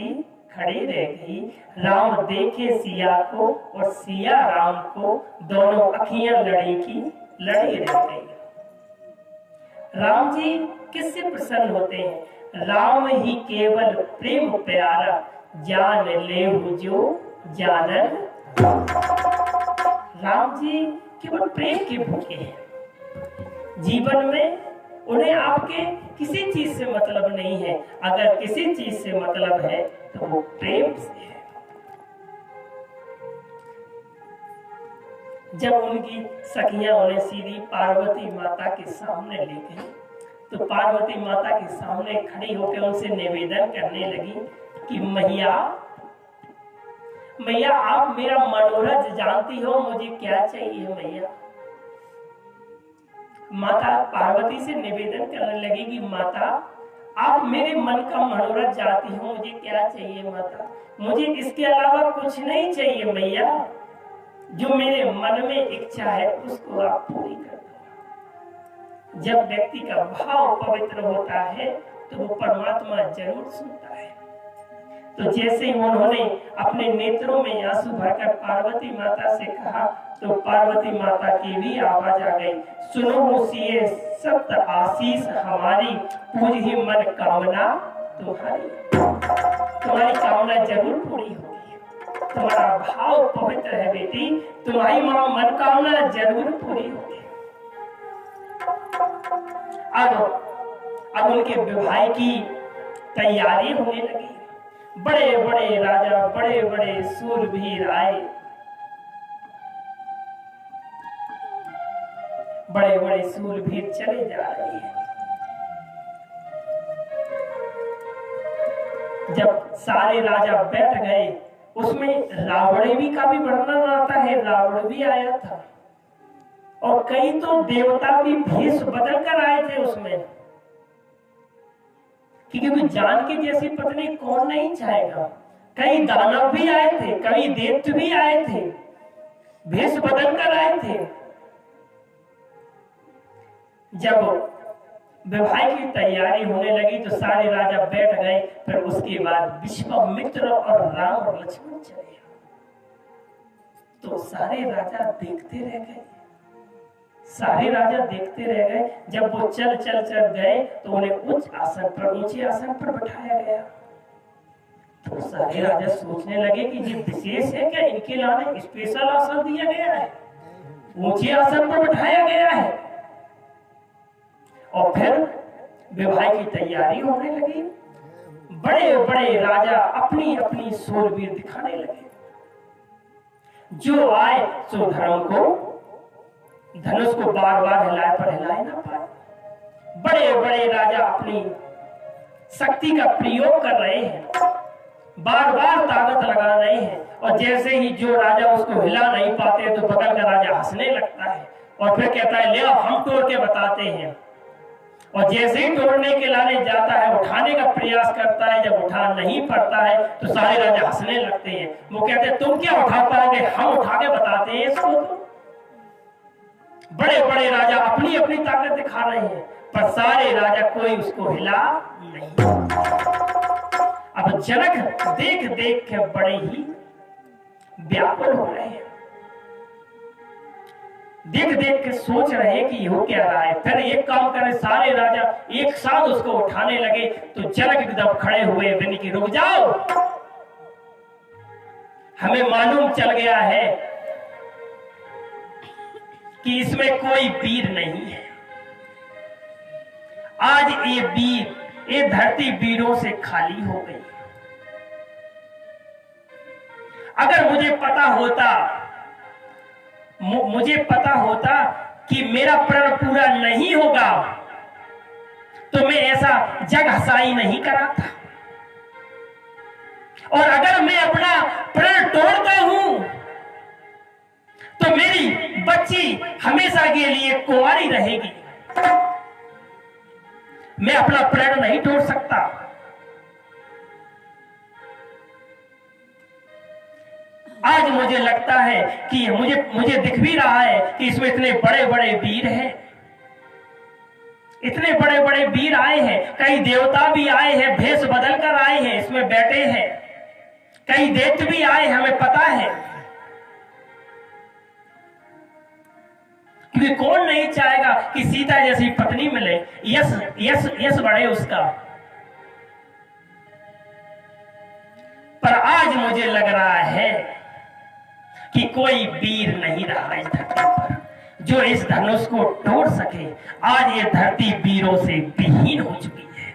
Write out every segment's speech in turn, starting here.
बेटी खड़ी रह गई। राम देखे सिया को और सिया राम को, दोनों अखियां लड़ी की लड़ी रह गई। राम जी किससे प्रसन्न होते हैं? राम ही केवल प्रेम प्यारा, जान ले जो जानन। राम जी केवल प्रेम के भूखे हैं। जीवन में उन्हें आपके किसी चीज से मतलब नहीं है। अगर किसी चीज से मतलब है तो वो प्रेम से है। जब उनकी सखियां उन्हें सीधी पार्वती माता के सामने ले गई तो पार्वती माता के सामने खड़ी होकर उनसे निवेदन करने लगी कि मैया मैया आप मेरा मनोरथ जानती हो, मुझे क्या चाहिए मैया। माता पार्वती से निवेदन करने लगी कि माता आप मेरे मन का मनोरथ जानती हो, मुझे क्या चाहिए माता। मुझे इसके अलावा कुछ नहीं चाहिए मैया। जो मेरे मन में इच्छा है उसको आप पूरी कर दो। जब व्यक्ति का भाव पवित्र होता है तो वो परमात्मा जरूर सुनता है। तो जैसे ही उन्होंने अपने नेत्रों में आंसू भरकर पार्वती माता से कहा तो पार्वती माता की भी आवाज आ गई, सुनो सिए सप्त आशीष हमारी, पूज ही मन कामना तुम्हारी। तुम्हारी कामना जरूर पूरी होगी। तुम्हारा भाव पवित्र है बेटी, तुम्हारी मनोकामना जरूर पूरी होगी। अब उनके विवाह की तैयारी होने लगी। बड़े बड़े राजा, बड़े बड़े शूरवीर आए। बड़े बड़े शूरवीर चले जा रहे हैं। जब सारे राजा बैठ गए, उसमें रावण का भी वर्णन आता है। रावण भी आया था और कई तो देवता भी भेष बदल कर आए थे उसमें, क्योंकि जान की जैसी पत्नी कौन नहीं चाहेगा। कई दानव भी आए थे, कई दैत्य भी आए थे, भेष बदल कर आए थे। जब विवाह की तैयारी होने लगी तो सारे राजा बैठ गए। फिर उसके बाद विश्वामित्र और राम और लक्ष्मण चले। तो सारे राजा देखते रह गए। सारे राजा देखते रह गए। जब वो चल चल चल गए तो उन्हें ऊंचे आसन पर बैठाया गया। तो सारे राजा सोचने लगे कि ये विशेष है क्या, इनके लाने स्पेशल आसन दिया गया है, ऊंचे आसन पर बैठाया गया है। और फिर विवाह की तैयारी होने लगी। बड़े बड़े राजा अपनी अपनी शूरवीर दिखाने लगे। जो आए सो धनुष को बार बार हिलाए पर हिलाए ना पाए। बड़े बड़े राजा अपनी शक्ति का प्रयोग कर रहे हैं, बार बार ताकत लगा रहे हैं। और जैसे ही जो राजा उसको हिला नहीं पाते तो बगल का राजा हंसने लगता है और फिर कहता है ले हम तोड़ के बताते हैं। और जैसे ही तोड़ने के लाने जाता है, उठाने का प्रयास करता है, जब उठा नहीं पड़ता है तो सारे राजा हंसने लगते हैं। वो कहते हैं तुम क्या उठा पाओगे, हम उठा के बताते हैं इसको। बड़े बड़े राजा अपनी अपनी ताकत दिखा रहे हैं पर सारे राजा कोई उसको हिला नहीं। अब जनक देख देख के बड़े ही व्याकुल हो रहे हैं। देख देख के सोच रहे हैं कि हो क्या रहा है। फिर एक काम करें, सारे राजा एक साथ उसको उठाने लगे तो जनक एकदम खड़े हुए, बोले कि रुक जाओ, हमें मालूम चल गया है कि इसमें कोई वीर नहीं है। आज ये धरती वीरों से खाली हो गई। अगर मुझे पता होता कि मेरा प्रण पूरा नहीं होगा तो मैं ऐसा जग हसाई नहीं कराता। और अगर मैं अपना प्रण तोड़ता हूं तो मेरी बच्ची हमेशा के लिए कुंवारी रहेगी। मैं अपना प्रण नहीं तोड़ सकता। आज मुझे लगता है कि मुझे दिख भी रहा है कि इसमें इतने बड़े बड़े वीर हैं, इतने बड़े बड़े वीर आए हैं, कई देवता भी आए हैं, भेष बदल कर आए हैं, इसमें बैठे हैं। कई दैत्य भी आए, हमें पता है, क्योंकि कौन नहीं चाहेगा कि सीता जैसी पत्नी मिले, यश यश यश बढ़े उसका। पर आज मुझे लग रहा है कि कोई वीर नहीं रहा इस धरती पर जो इस धनुष को तोड़ सके। आज ये धरती वीरों से विहीन हो चुकी है।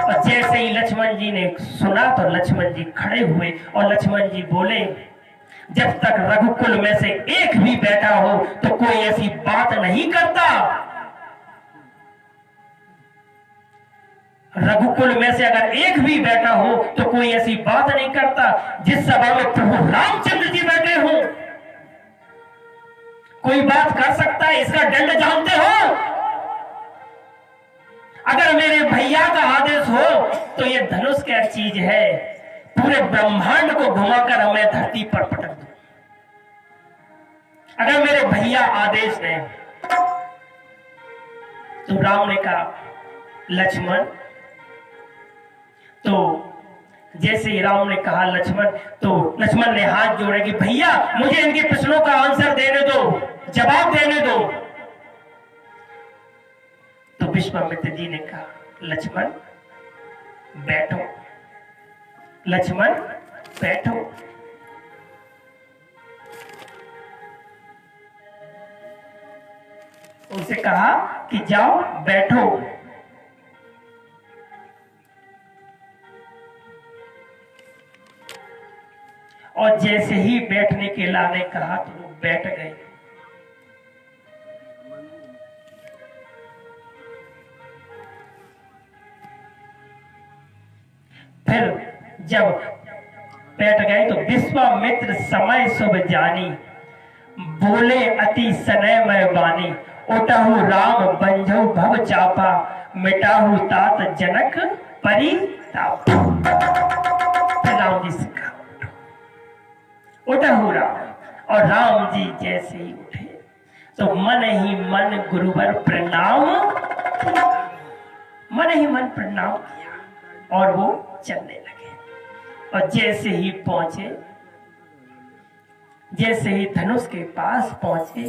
और जैसे ही लक्ष्मण जी ने सुना तो लक्ष्मण जी खड़े हुए और लक्ष्मण जी बोले, जब तक रघुकुल में से एक भी बैठा हो तो कोई ऐसी बात नहीं करता। रघुकुल में से अगर एक भी बैठा हो तो कोई ऐसी बात नहीं करता। जिस सभा में प्रभु रामचंद्र जी बैठे हो, कोई बात कर सकता है, इसका दंड जानते हो? अगर मेरे भैया का आदेश हो तो ये धनुष क्या चीज है, पूरे ब्रह्मांड को घुमाकर मैं धरती पर पटक दूं। अगर मेरे भैया आदेश दें तो राम ने कहा लक्ष्मण, तो जैसे ही राम ने कहा लक्ष्मण, तो लक्ष्मण ने हाथ जोड़े कि भैया मुझे इनके प्रश्नों का आंसर देने दो, जवाब देने दो। तो विश्वामित्र जी ने कहा लक्ष्मण बैठो, लक्ष्मण बैठो। उनसे कहा कि जाओ बैठो। और जैसे ही बैठने के लाने कहा तो वो बैठ गए। फिर जब बैठ गए तो विश्वामित्र समय शुभ जानी, बोले अति सनय में बानी, उठहु राम बंझौ भव चापा, मिटाहु तात जनक परिताप। राम जी से कहा उठहु राम, और राम जी जैसे ही उठे तो मन ही मन गुरुवर प्रणाम, मन ही मन प्रणाम किया और वो चलने लगे। और जैसे ही पहुंचे, जैसे ही धनुष के पास पहुंचे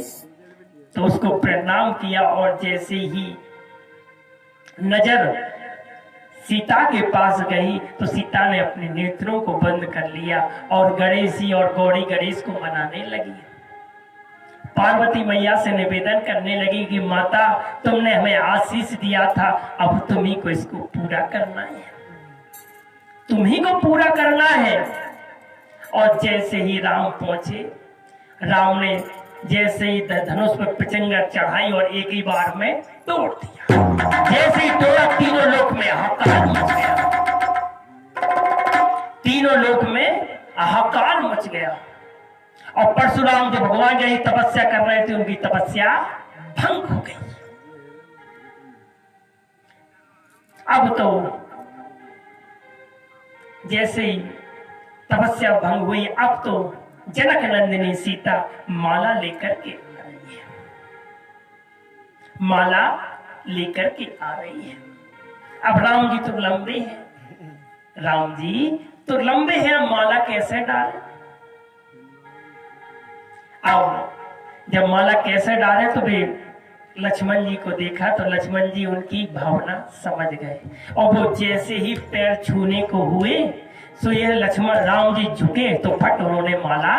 तो उसको प्रणाम किया। और जैसे ही नजर सीता के पास गई तो सीता ने अपने नेत्रों को बंद कर लिया और गणेश जी और गौरी गणेश को मनाने लगी। पार्वती मैया से निवेदन करने लगी कि माता तुमने हमें आशीष दिया था, अब तुम ही को इसको पूरा करना है, तुम ही को पूरा करना है। और जैसे ही राम पहुंचे, राम ने जैसे ही धनुष पर पिचंगा चढ़ाई और एक ही बार में तोड़ दिया। जैसे ही तोड़ा तीनों लोक में हाहाकार मच गया, तीनों लोक में हाहाकार मच गया। और परशुराम जो भगवान जैसी तपस्या कर रहे थे उनकी तपस्या भंग हो गई। अब तो जैसे ही तपस्या भंग हुई, अब तो जनक नंदिनी सीता माला लेकर के आ रही है, माला लेकर के आ रही है। अब राम जी तो लंबे हैं, राम जी तो लंबे हैं, माला कैसे डालें? अब जब माला कैसे डाले तो भी लक्ष्मण जी को देखा तो लक्ष्मण जी उनकी भावना समझ गए। और वो जैसे ही पैर छूने को हुए तो यह लक्ष्मण राम जी झुके तो फट उन्होंने माला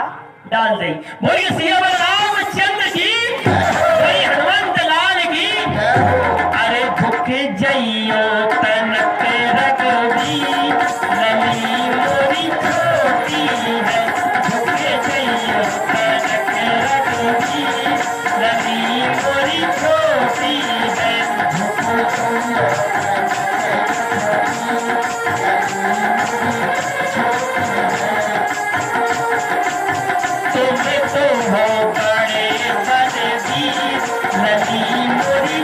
डाल दी। बोलिए सियावर रामचंद्र जी, बोलिए हनुमंत लाल की। अरे झुके जइयो तनक रघुवीर, नली मोरी छोटी है, झुके जइयो तनक रघुवीर, नली मोरी छोटी है। तुम तो हो बड़े बलवीर, नदी मोरी